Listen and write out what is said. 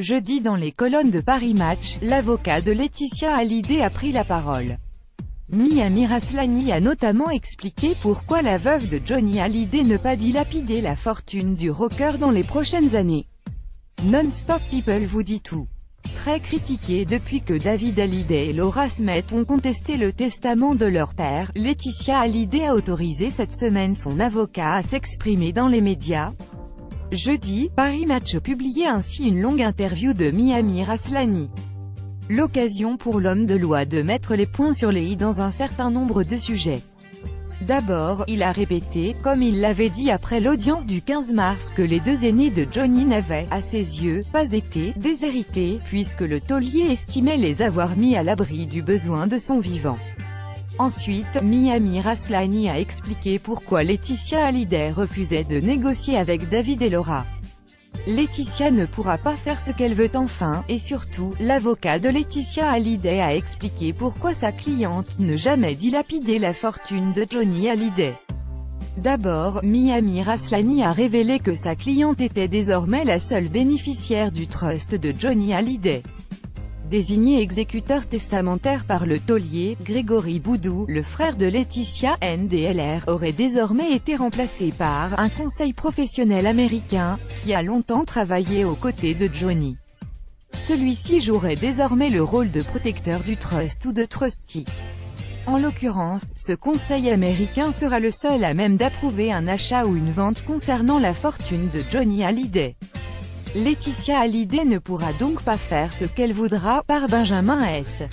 Jeudi dans les colonnes de Paris Match, l'avocat de Laetitia Hallyday a pris la parole. Mia Amir Aslani a notamment expliqué pourquoi la veuve de Johnny Hallyday ne pas dilapider la fortune du rocker dans les prochaines années. Non-Stop People vous dit tout. Très critiquée depuis que David Hallyday et Laura Smet ont contesté le testament de leur père, Laetitia Hallyday a autorisé cette semaine son avocat à s'exprimer dans les médias. Jeudi, Paris Match publiait ainsi une longue interview de Mia Amir Aslani. L'occasion pour l'homme de loi de mettre les points sur les i dans un certain nombre de sujets. D'abord, il a répété, comme il l'avait dit après l'audience du 15 mars, que les deux aînés de Johnny n'avaient, à ses yeux, pas été déshérités, puisque le taulier estimait les avoir mis à l'abri du besoin de son vivant. Ensuite, Mia Amir Aslani a expliqué pourquoi Laetitia Hallyday refusait de négocier avec David et Laura. Laetitia ne pourra pas faire ce qu'elle veut enfin, et surtout, l'avocat de Laetitia Hallyday a expliqué pourquoi sa cliente ne jamais dilapider la fortune de Johnny Hallyday. D'abord, Mia Amir Aslani a révélé que sa cliente était désormais la seule bénéficiaire du trust de Johnny Hallyday. Désigné exécuteur testamentaire par le taulier, Grégory Boudou, le frère de Laetitia, NDLR, aurait désormais été remplacé par un conseil professionnel américain, qui a longtemps travaillé aux côtés de Johnny. Celui-ci jouerait désormais le rôle de protecteur du trust ou de trustee. En l'occurrence, ce conseil américain sera le seul à même d'approuver un achat ou une vente concernant la fortune de Johnny Hallyday. Laetitia Hallyday ne pourra donc pas faire ce qu'elle voudra, par Benjamin S.